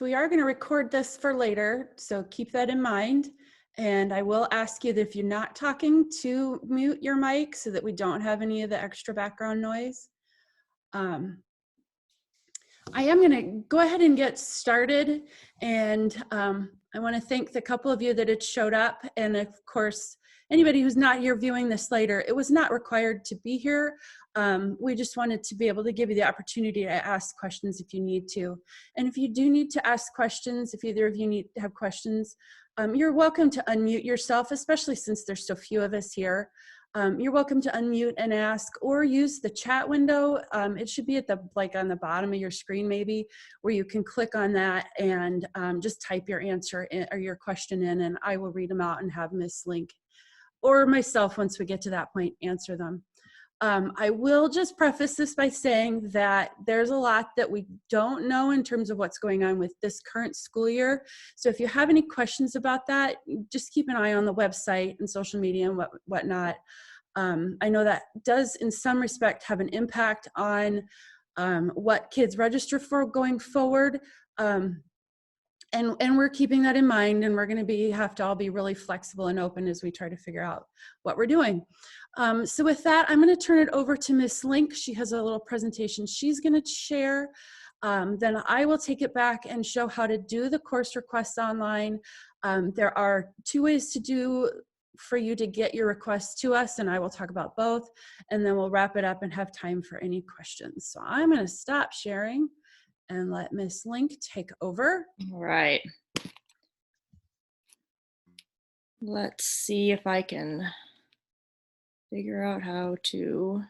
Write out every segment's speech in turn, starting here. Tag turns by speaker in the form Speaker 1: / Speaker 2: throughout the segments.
Speaker 1: So we are going to record this for later, so keep that in mind. And I will ask you that if you're not talking to mute your mic so that we don't have any of the extra background noise. I am going to go ahead and get started. And I want to thank the couple of you that had showed up. And of course, anybody who's not here viewing this later, it was not required to be here. We just wanted to be able to give you the opportunity to ask questions if you need to. And if you do need to ask questions, if either of you need to have questions, you're welcome to unmute yourself, especially since there's so few of us here. You're welcome to unmute and ask, or use the chat window. It should be at the on the bottom of your screen, maybe, where you can click on that and just type your answer in, or your question in, and I will read them out and have Miss Link or myself, once we get to that point, answer them. I will just preface this by saying that there's a lot that we don't know in terms of what's going on with this current school year. So if you have any questions about that, just keep an eye on the website and social media and whatnot. I know that does, in some respect, have an impact on what kids register for going forward. And we're keeping that in mind, and we're going to have to all be really flexible and open as we try to figure out what we're doing. So with that, I'm going to turn it over to Miss Link. She has a little presentation she's going to share. Then I will take it back and show how to do the course requests online. There are two ways for you to get your requests to us, and I will talk about both, and then we'll wrap it up and have time for any questions. So I'm going to stop sharing and let Miss Link take over.
Speaker 2: All right. Let's see if I can figure out how to.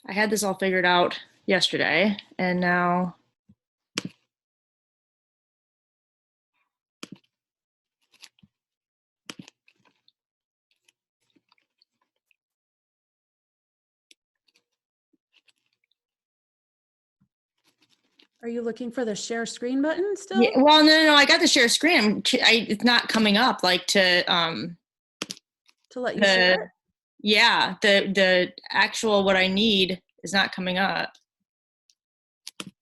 Speaker 2: I had this all figured out yesterday, and now
Speaker 1: Are you looking for the share screen button still?
Speaker 2: Yeah, well, no, I got the share screen. It's not coming up like to
Speaker 1: let you share.
Speaker 2: Yeah, the actual what I need is not coming up. It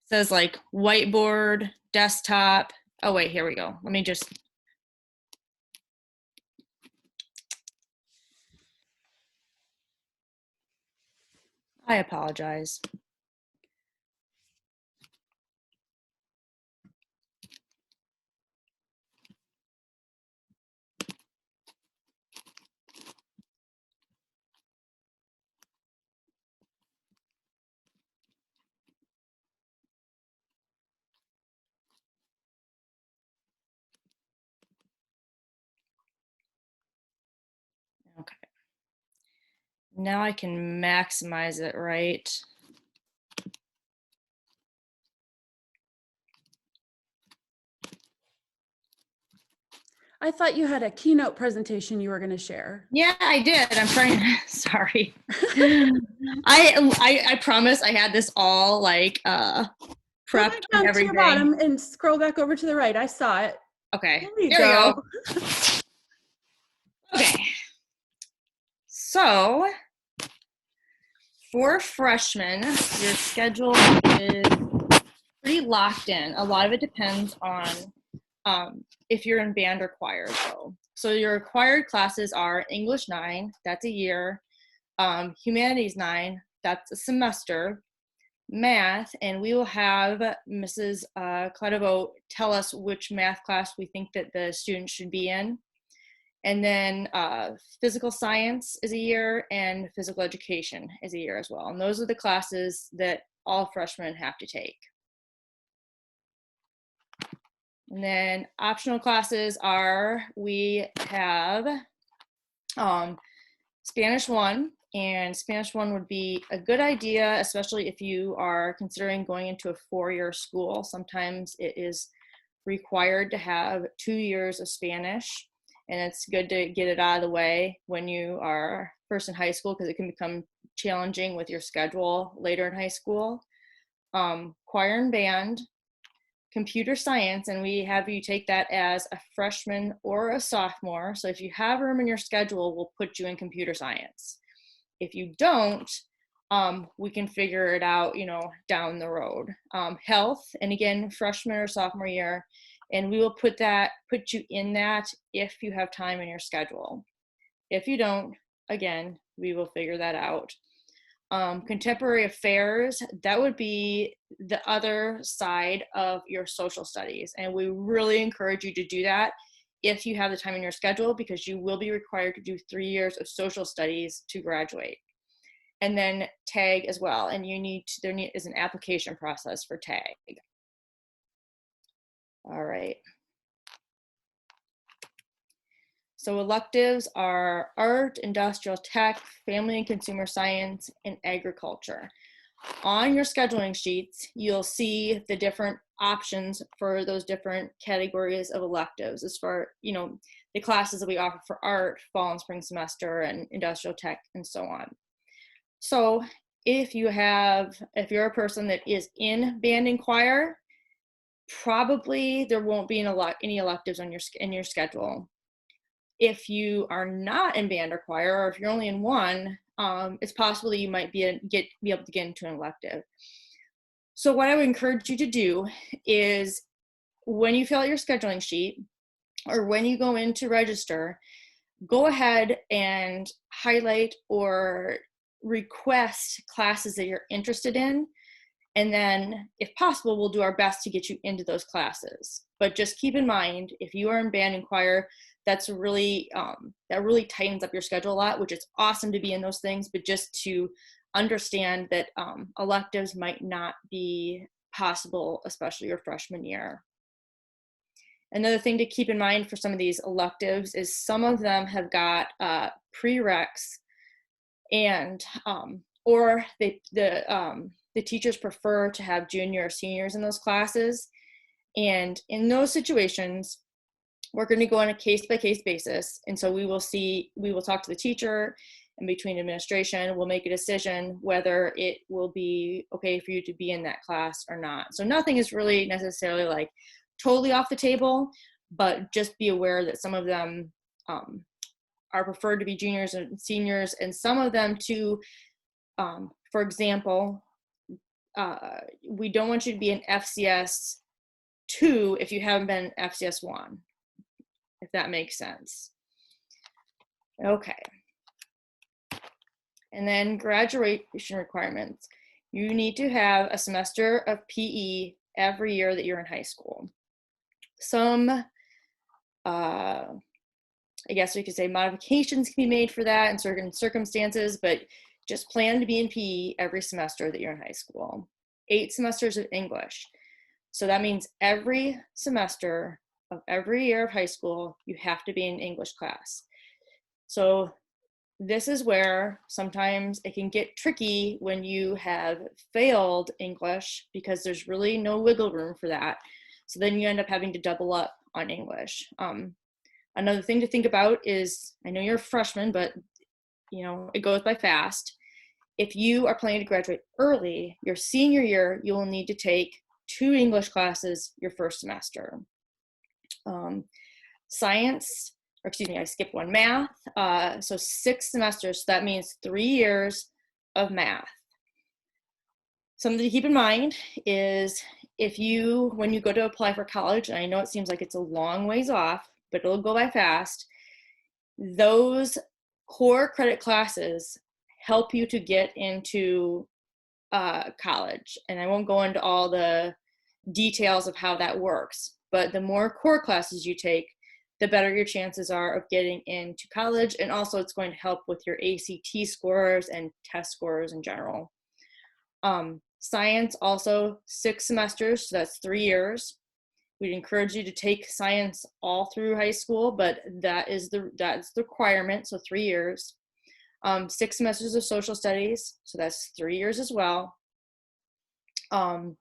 Speaker 2: says like whiteboard, desktop. Oh wait, here we go. Let me just. I apologize. Okay. Now I can maximize it, right?
Speaker 1: I thought you had a keynote presentation you were going to share.
Speaker 2: Yeah, I did. I'm trying. Sorry. I promise I had this all like prepped and everything.
Speaker 1: To your bottom and scroll back over to the right. I saw it.
Speaker 2: Okay.
Speaker 1: There you go.
Speaker 2: Okay. So for freshmen, your schedule is pretty locked in. A lot of it depends on if you're in band or choir, though. So your required classes are English 9, that's a year, Humanities 9, that's a semester, math, and we will have Mrs. Cledevo tell us which math class we think that the student should be in. And then physical science is a year, and physical education is a year as well. And those are the classes that all freshmen have to take. And then optional classes are, we have Spanish 1, and Spanish 1 would be a good idea, especially if you are considering going into a 4-year school. Sometimes it is required to have 2 years of Spanish, and it's good to get it out of the way when you are first in high school, because it can become challenging with your schedule later in high school. Choir and band, computer science, and we have you take that as a freshman or a sophomore. So if you have room in your schedule, we'll put you in computer science. If you don't, we can figure it out, down the road. Health, and again, freshman or sophomore year, and we will put you in that if you have time in your schedule. If you don't, again, we will figure that out. Contemporary affairs, that would be the other side of your social studies. And we really encourage you to do that if you have the time in your schedule, because you will be required to do 3 years of social studies to graduate. And then TAG as well. And there is an application process for TAG. All right. So electives are art, industrial tech, family and consumer science, and agriculture. On your scheduling sheets, you'll see the different options for those different categories of electives as far, the classes that we offer for art, fall and spring semester, and industrial tech, and so on. So if you're a person that is in band and choir, probably there won't be any electives in your schedule. If you are not in band or choir, or if you're only in one, it's possible that you might be able to get into an elective. So what I would encourage you to do is, when you fill out your scheduling sheet, or when you go in to register, go ahead and highlight or request classes that you're interested in. And then, if possible, we'll do our best to get you into those classes. But just keep in mind, if you are in band and choir, that really tightens up your schedule a lot, which is awesome to be in those things, but just to understand that electives might not be possible, especially your freshman year. Another thing to keep in mind for some of these electives is some of them have got prereqs, and or the teachers prefer to have junior or seniors in those classes. And in those situations, we're going to go on a case-by-case basis. And so we will talk to the teacher, and between administration, we'll make a decision whether it will be okay for you to be in that class or not. So nothing is really necessarily totally off the table, but just be aware that some of them are preferred to be juniors and seniors, and some of them too, for example, we don't want you to be an FCS 2 if you haven't been FCS 1, if that makes sense. Okay. And then graduation requirements. You need to have a semester of PE every year that you're in high school. Some, I guess we could say modifications can be made for that in certain circumstances, but just plan to be in PE every semester that you're in high school. 8 semesters of English. So that means every semester of every year of high school, you have to be in English class. So this is where sometimes it can get tricky when you have failed English, because there's really no wiggle room for that. So then you end up having to double up on English. Another thing to think about is, I know you're a freshman, but it goes by fast. If you are planning to graduate early, your senior year, you will need to take 2 English classes your first semester. Science, or excuse me, I skipped one, math. So 6 semesters, so that means 3 years of math. Something to keep in mind is, when you go to apply for college, and I know it seems like it's a long ways off, but it'll go by fast, those core credit classes help you to get into college. And I won't go into all the details of how that works, but the more core classes you take, the better your chances are of getting into college. And also it's going to help with your ACT scores and test scores in general. Science, also 6 semesters, so that's 3 years. We'd encourage you to take science all through high school, but that's the requirement, so 3 years. 6 semesters of social studies, so that's 3 years as well. 1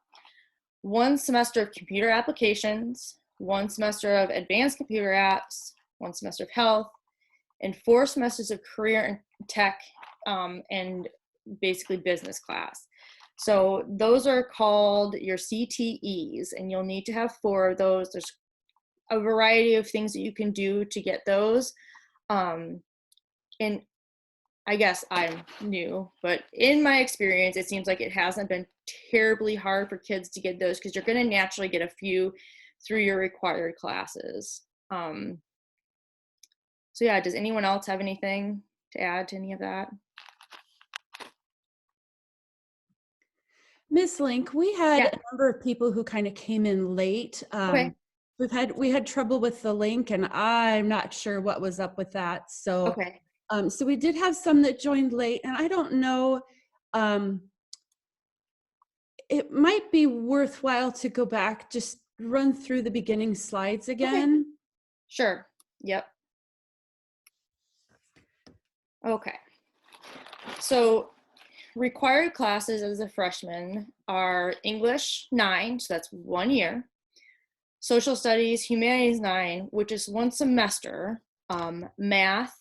Speaker 2: semester of computer applications, 1 semester of advanced computer apps, 1 semester of health, and 4 semesters of career and tech, and basically business class. So those are called your CTEs, and you'll need to have 4 of those. There's a variety of things that you can do to get those. And I guess I'm new, but in my experience, it seems like it hasn't been terribly hard for kids to get those because you're going to naturally get a few through your required classes. So yeah, does anyone else have anything to add to any of that?
Speaker 1: Miss Link, we had
Speaker 2: Yeah.
Speaker 1: a number of people who kind of came in late.
Speaker 2: Okay.
Speaker 1: We had trouble with the link, and I'm not sure what was up with that. So,
Speaker 2: Okay.
Speaker 1: so we did have some that joined late, and I don't know. It might be worthwhile to go back, just run through the beginning slides
Speaker 2: Okay.
Speaker 1: again.
Speaker 2: Sure. Yep. Okay. So required classes as a freshman are English 9, so that's 1 year. Social studies, humanities 9, which is 1 semester. Math,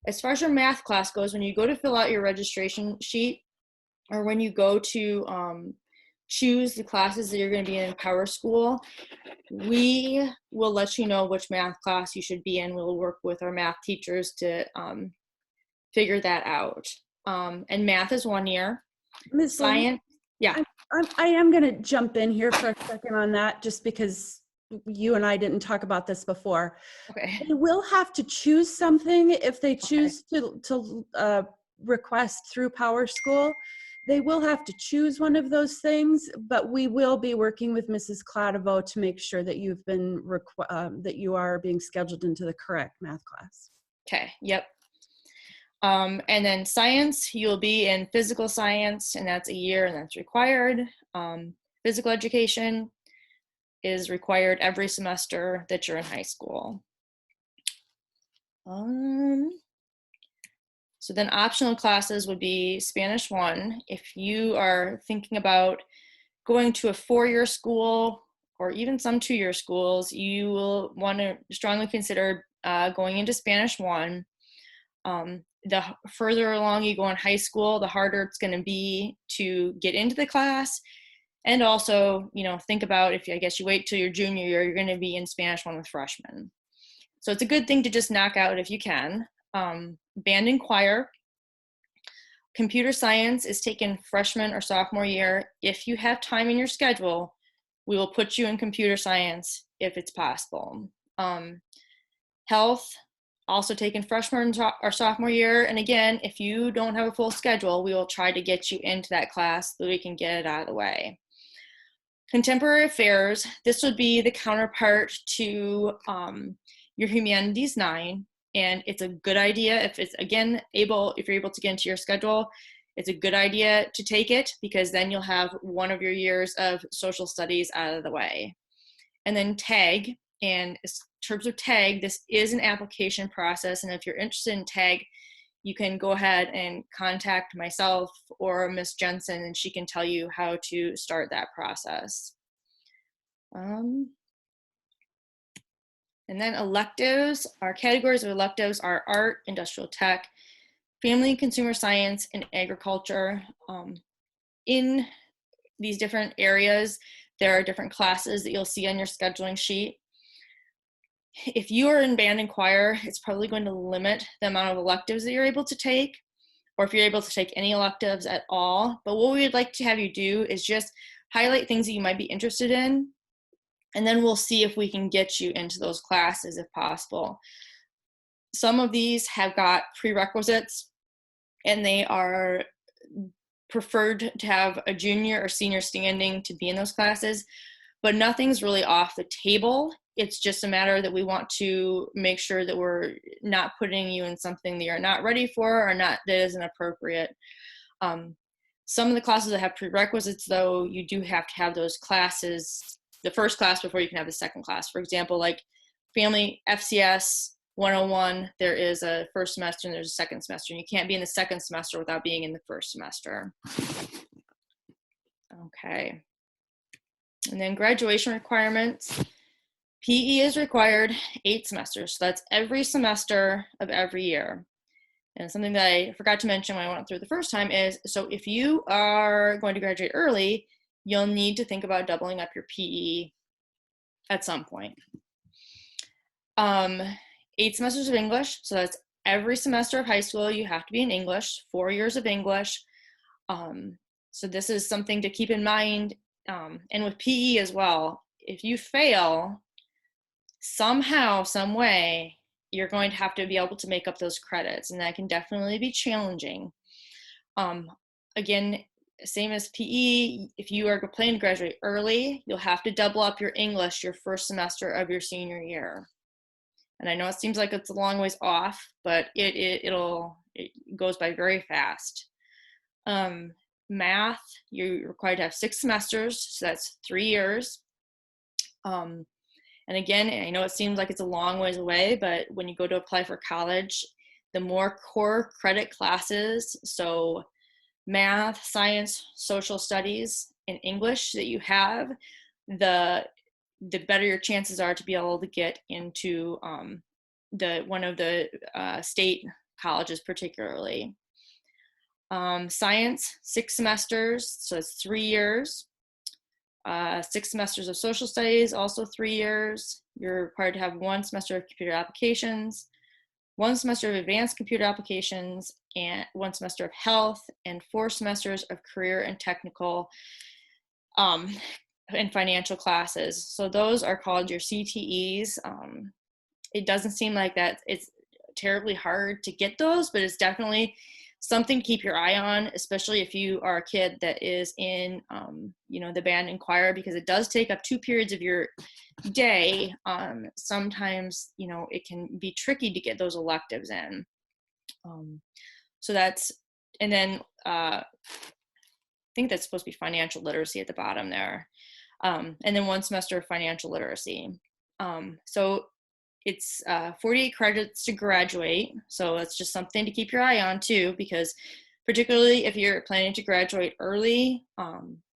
Speaker 2: as far as your math class goes, when you go to fill out your registration sheet, or when you go to choose the classes that you're going to be in PowerSchool, we will let you know which math class you should be in. We'll work with our math teachers to figure that out. And math is 1 year.
Speaker 1: Ms. Link,
Speaker 2: Science, yeah.
Speaker 1: I am going to jump in here for a second on that, just because you and I didn't talk about this before.
Speaker 2: Okay.
Speaker 1: They will have to choose something if they choose to request through PowerSchool. They will have to choose one of those things, but we will be working with Mrs. Cladovo to make sure that you've been that you are being scheduled into the correct math class.
Speaker 2: Okay. Yep. And then science, you'll be in physical science, and that's 1 year, and that's required. Physical education is required every semester that you're in high school. So then optional classes would be Spanish 1. If you are thinking about going to a 4-year school or even some 2-year schools, you will want to strongly consider going into Spanish 1. The further along you go in high school, the harder it's going to be to get into the class. And also, think about if I guess you wait till your junior year, you're going to be in Spanish 1 with freshmen. So it's a good thing to just knock out if you can. Band and choir. Computer science is taken freshman or sophomore year. If you have time in your schedule, we will put you in computer science if it's possible. Health, also taken freshman or sophomore year. And again, if you don't have a full schedule, we will try to get you into that class so we can get it out of the way. Contemporary affairs, this would be the counterpart to your humanities 9. And it's a good idea if it's, again, if you're able to get into your schedule, it's a good idea to take it because then you'll have 1 of your years of social studies out of the way. And then TAG, and in terms of TAG, this is an application process. And if you're interested in TAG, you can go ahead and contact myself or Miss Jensen, and she can tell you how to start that process. And then electives, our categories of electives are art, industrial tech, family and consumer science, and agriculture. In these different areas, there are different classes that you'll see on your scheduling sheet. If you are in band and choir, it's probably going to limit the amount of electives that you're able to take, or if you're able to take any electives at all. But what we would like to have you do is just highlight things that you might be interested in, and then we'll see if we can get you into those classes if possible. Some of these have got prerequisites, and they are preferred to have a junior or senior standing to be in those classes, but nothing's really off the table. It's just a matter that we want to make sure that we're not putting you in something that you're not ready for or not that isn't appropriate. Some of the classes that have prerequisites, though, you do have to have those classes, the first class before you can have the second class. For example, like Family FCS 101, there is a first semester and there's a second semester. And you can't be in the second semester without being in the first semester. Okay. And then graduation requirements. PE is required 8 semesters. So that's every semester of every year. And something that I forgot to mention when I went through the first time is, so if you are going to graduate early, you'll need to think about doubling up your PE at some point. 8 semesters of English, so that's every semester of high school you have to be in English, 4 years of English. So this is something to keep in mind. And with PE as well, if you fail somehow, some way, you're going to have to be able to make up those credits, and that can definitely be challenging. Again, same as PE, if you are planning to graduate early, you'll have to double up your English your first semester of your senior year. And I know it seems like it's a long ways off, but it goes by very fast. Math, you're required to have 6 semesters, so that's 3 years. And again, I know it seems like it's a long ways away, but when you go to apply for college, the more core credit classes, so math, science, social studies, and English that you have, the better your chances are to be able to get into one of the state colleges particularly. Science, 6 semesters, so it's 3 years. 6 semesters of social studies, also 3 years. You're required to have 1 semester of computer applications, 1 semester of advanced computer applications, and 1 semester of health, and 4 semesters of career and technical and financial classes. So those are called your CTEs. It doesn't seem like that it's terribly hard to get those, but it's definitely something to keep your eye on, especially if you are a kid that is in, the band and choir, because it does take up 2 periods of your day. Sometimes, it can be tricky to get those electives in. So that's, and then I think that's supposed to be financial literacy at the bottom there. And then 1 semester of financial literacy. So it's 48 credits to graduate. So that's just something to keep your eye on too, because particularly if you're planning to graduate early,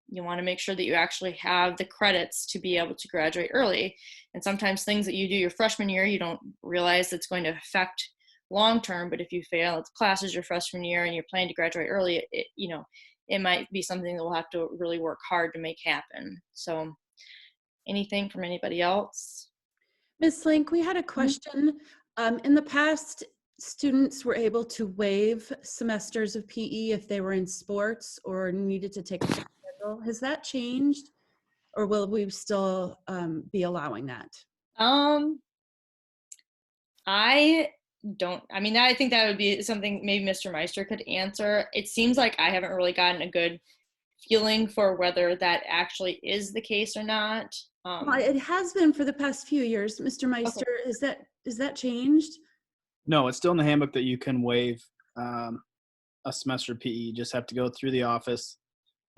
Speaker 2: you want to make sure that you actually have the credits to be able to graduate early. And sometimes things that you do your freshman year, you don't realize that's going to affect long-term, but if you fail classes your freshman year and you're planning to graduate early, it might be something that we'll have to really work hard to make happen. So anything from anybody else?
Speaker 1: Ms. Link, we had a question. In the past, students were able to waive semesters of PE if they were in sports or needed to take a schedule. Has that changed, or will we still be allowing that?
Speaker 2: I think that would be something maybe Mr. Meister could answer. It seems like I haven't really gotten a good feeling for whether that actually is the case or not.
Speaker 1: Well, it has been for the past few years. Mr. Meister, okay. Is that changed?
Speaker 3: No, it's still in the handbook that you can waive a semester PE. You just have to go through the office,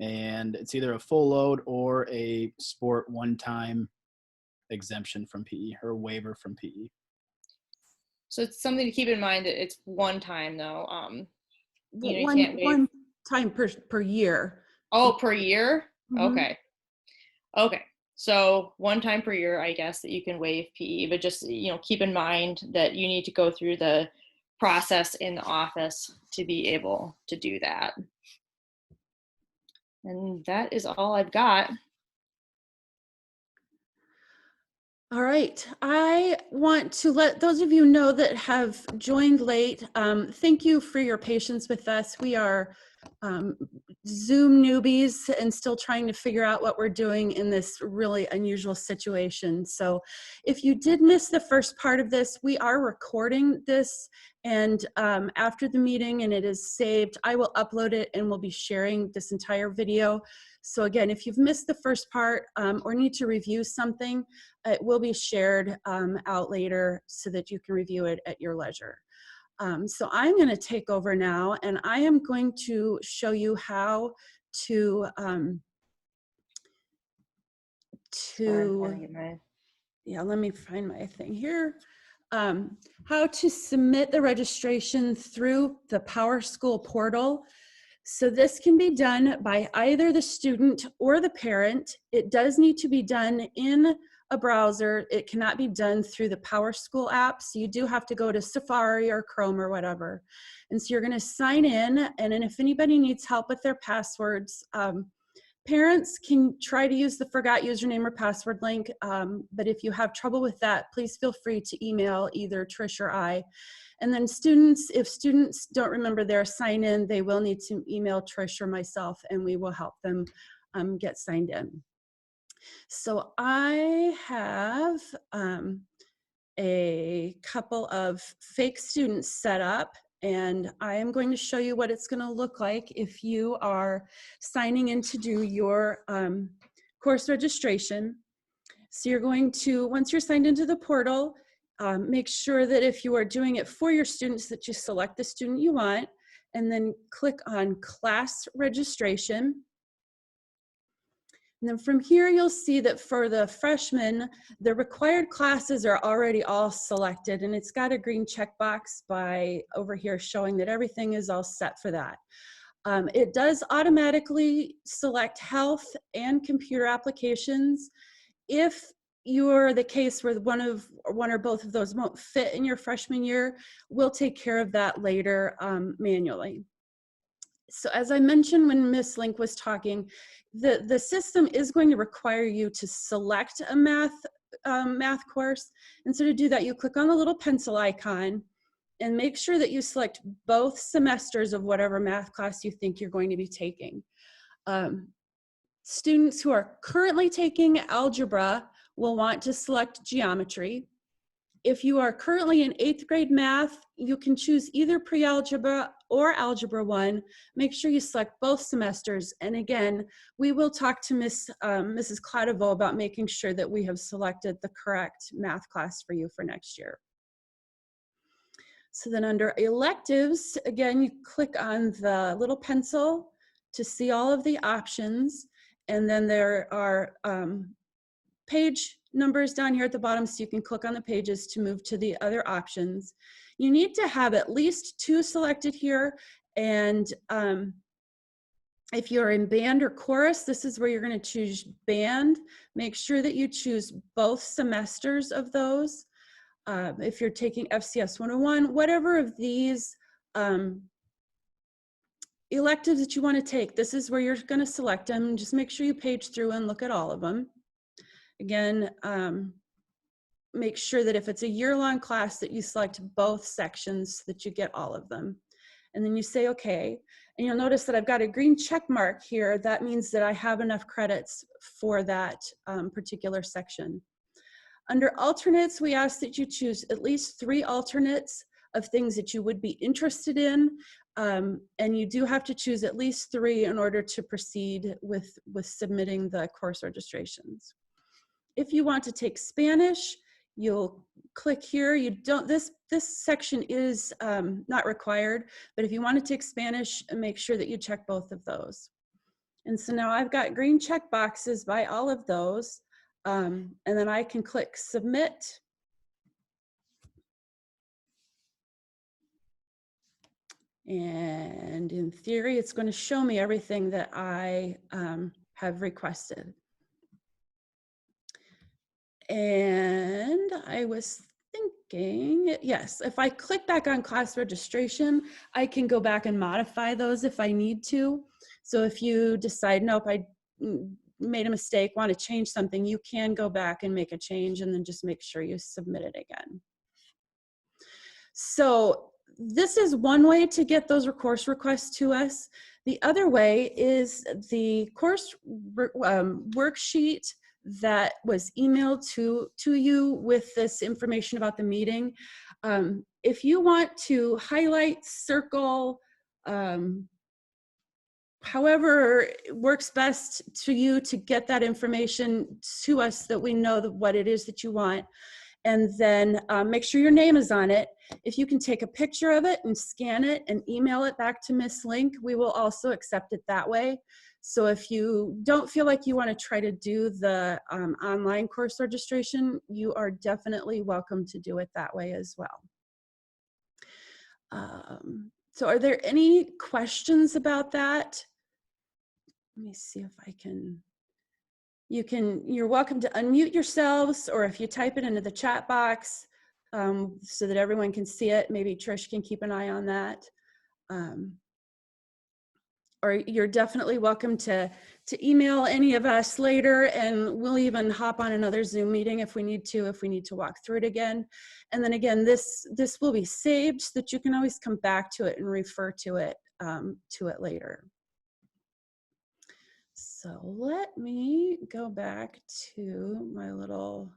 Speaker 3: and it's either a full load or a sport one-time exemption from PE or waiver from PE.
Speaker 2: So it's something to keep in mind that it's one time though. You
Speaker 1: one,
Speaker 2: can't waive.
Speaker 1: One time per year.
Speaker 2: Oh, per year?
Speaker 1: Mm-hmm.
Speaker 2: Okay. So 1 time per year, I guess, that you can waive PE, but just, keep in mind that you need to go through the process in the office to be able to do that. And that is all I've got.
Speaker 1: All right. I want to let those of you know that have joined late, thank you for your patience with us. We are Zoom newbies and still trying to figure out what we're doing in this really unusual situation. So if you did miss the first part of this, we are recording this, and after the meeting, and it is saved, I will upload it and we'll be sharing this entire video. So again, if you've missed the first part or need to review something, it will be shared out later so that you can review it at your leisure. So I'm going to take over now, and I am going to show you how to yeah, let me find my thing here. How to submit the registration through the PowerSchool Portal. So this can be done by either the student or the parent. It does need to be done in a browser. It cannot be done through the PowerSchool app. So you do have to go to Safari or Chrome or whatever. And so you're going to sign in. And then if anybody needs help with their passwords, parents can try to use the forgot username or password link. But if you have trouble with that, please feel free to email either Trish or I. And then students, if students don't remember their sign in, they will need to email Trish or myself, and we will help them get signed in. So I have a couple of fake students set up, and I am going to show you what it's going to look like if you are signing in to do your course registration. So you're going to, once you're signed into the portal, make sure that if you are doing it for your students that you select the student you want, and then click on class registration. And then from here, you'll see that for the freshmen, the required classes are already all selected, and it's got a green checkbox by over here showing that everything is all set for that. It does automatically select health and computer applications. If you're the case where one or both of those won't fit in your freshman year, we'll take care of that later manually. So as I mentioned when Ms. Link was talking, the system is going to require you to select a math course. And so to do that, you click on the little pencil icon and make sure that you select both semesters of whatever math class you think you're going to be taking. Students who are currently taking algebra will want to select geometry. If you are currently in 8th grade math, you can choose either pre-algebra or algebra 1. Make sure you select both semesters. And again, we will talk to Mrs. Cladovo about making sure that we have selected the correct math class for you for next year. So then under electives, again, you click on the little pencil to see all of the options. And then there are page numbers down here at the bottom, so you can click on the pages to move to the other options. You need to have at least 2 selected here. And if you're in band or chorus, this is where you're going to choose band. Make sure that you choose both semesters of those. If you're taking FCS 101, whatever of these electives that you want to take, this is where you're going to select them. Just make sure you page through and look at all of them. Again, make sure that if it's a year-long class that you select both sections so that you get all of them. And then you say, okay, and you'll notice that I've got a green check mark here. That means that I have enough credits for that particular section. Under alternates, we ask that you choose at least 3 alternates of things that you would be interested in. And you do have to choose at least 3 in order to proceed with submitting the course registrations. If you want to take Spanish, you'll click here. You don't, this section is not required, but if you want to take Spanish, make sure that you check both of those. And so now I've got green check boxes by all of those. And then I can click submit. And in theory, it's going to show me everything that I have requested. And I was thinking, yes, if I click back on class registration, I can go back and modify those if I need to. So if you decide, nope, I made a mistake, want to change something, you can go back and make a change and then just make sure you submit it again. So this is one way to get those course requests to us. The other way is the course worksheet that was emailed to you with this information about the meeting. If you want to highlight, circle, however works best to you to get that information to us that we know what it is that you want, and then make sure your name is on it. If you can take a picture of it and scan it and email it back to Miss Link, we will also accept it that way. So if you don't feel like you want to try to do the online course registration, you are definitely welcome to do it that way as well. So are there any questions about that? Let me see if I can You're welcome to unmute yourselves, or if you type it into the chat box so that everyone can see it, maybe Trish can keep an eye on that. Or you're definitely welcome to email any of us later, and we'll even hop on another Zoom meeting if we need to walk through it again. And then again, this will be saved so that you can always come back to it and refer to it later. So let me go back to my little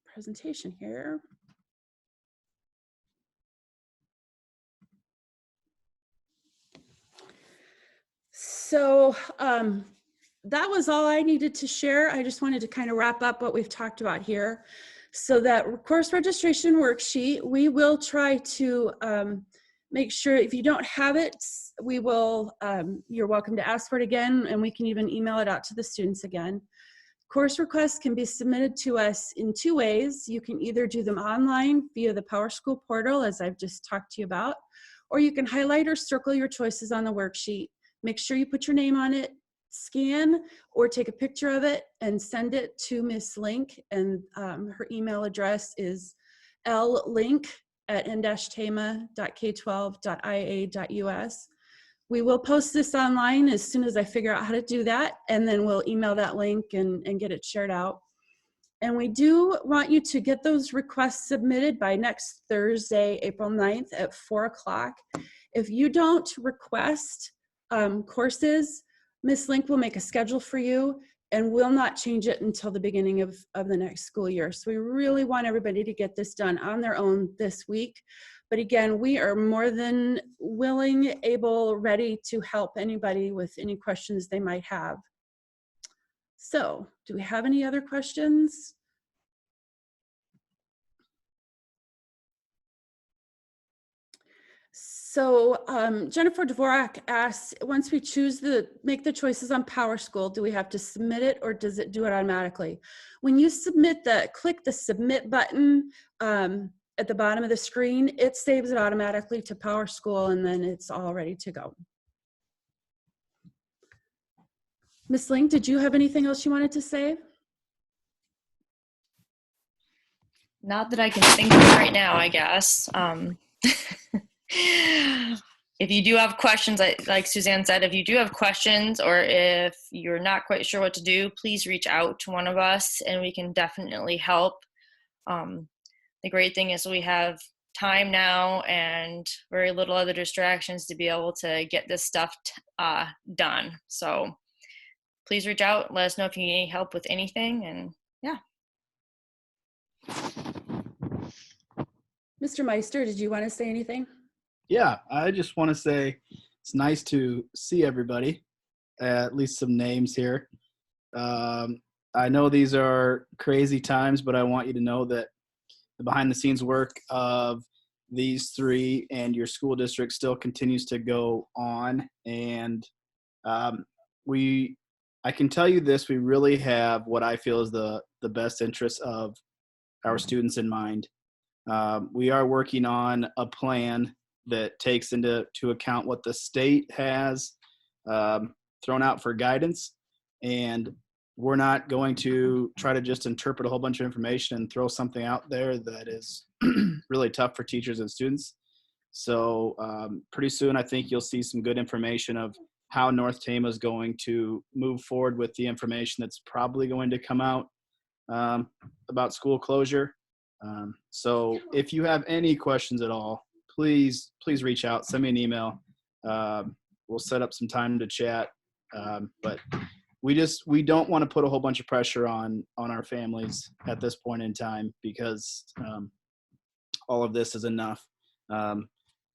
Speaker 1: presentation here. So that was all I needed to share. I just wanted to kind of wrap up what we've talked about here. So that course registration worksheet, we will try to make sure if you don't have it, we will, you're welcome to ask for it again, and we can even email it out to the students again. Course requests can be submitted to us in 2 ways. You can either do them online via the PowerSchool Portal, as I've just talked to you about, or you can highlight or circle your choices on the worksheet. Make sure you put your name on it, scan or take a picture of it, and send it to Miss Link. And her email address is llink@n-tama.k12.ia.us. We will post this online as soon as I figure out how to do that, and then we'll email that link and get it shared out. And we do want you to get those requests submitted by next Thursday, April 9th at 4 o'clock. If you don't request courses, Ms. Link will make a schedule for you and will not change it until the beginning of the next school year. So we really want everybody to get this done on their own this week. But again, we are more than willing, able, ready to help anybody with any questions they might have. So, do we have any other questions? So Jennifer Dvorak asks, once we make the choices on PowerSchool, do we have to submit it, or does it do it automatically? When you click the submit button at the bottom of the screen, it saves it automatically to PowerSchool, and then it's all ready to go. Ms. Link, did you have anything else you wanted to say?
Speaker 2: Not that I can think of right now, I guess. If you do have questions, like Suzanne said, if you do have questions or if you're not quite sure what to do, please reach out to one of us and we can definitely help. The great thing is we have time now and very little other distractions to be able to get this stuff done. So please reach out, let us know if you need any help with anything, and yeah.
Speaker 1: Mr. Meister, did you want to say anything?
Speaker 3: Yeah, I just want to say it's nice to see everybody, at least some names here. I know these are crazy times, but I want you to know that the behind the scenes work of these 3 and your school district still continues to go on. And I can tell you this, we really have what I feel is the best interest of our students in mind. We are working on a plan that takes into account what the state has thrown out for guidance. And we're not going to try to just interpret a whole bunch of information and throw something out there that is really tough for teachers and students. So pretty soon, I think you'll see some good information of how North Tama is going to move forward with the information that's probably going to come out about school closure. So if you have any questions at all, please reach out, send me an email. We'll set up some time to chat. But we don't want to put a whole bunch of pressure on our families at this point in time, because all of this is enough.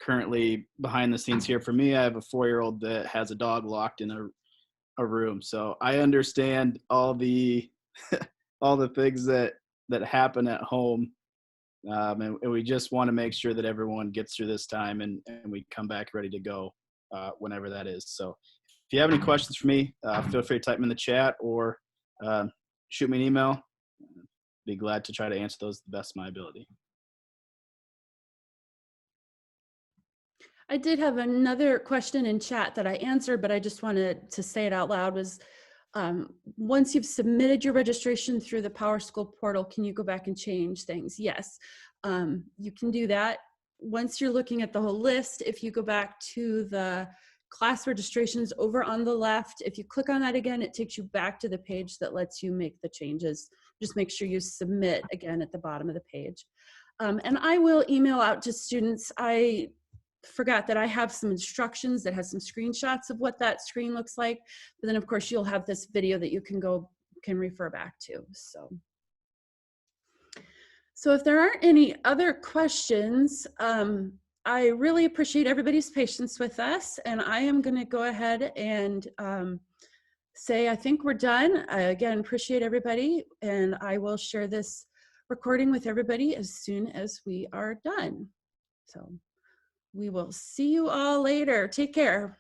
Speaker 3: Currently behind the scenes here for me, I have a 4-year-old that has a dog locked in a room. So I understand all the all the things that happen at home. And we just want to make sure that everyone gets through this time and we come back ready to go whenever that is. So if you have any questions for me, feel free to type them in the chat or shoot me an email. Be glad to try to answer those to the best of my ability.
Speaker 1: I did have another question in chat that I answered, but I just wanted to say it out loud was, once you've submitted your registration through the PowerSchool portal, can you go back and change things? Yes, you can do that. Once you're looking at the whole list, if you go back to the class registrations over on the left, if you click on that again, it takes you back to the page that lets you make the changes. Just make sure you submit again at the bottom of the page. And I will email out to students. I forgot that I have some instructions that has some screenshots of what that screen looks like. But then of course you'll have this video that you can refer back to. So if there aren't any other questions, I really appreciate everybody's patience with us, and I am going to go ahead and say I think we're done. I again appreciate everybody, and I will share this recording with everybody as soon as we are done. So we will see you all later. Take care.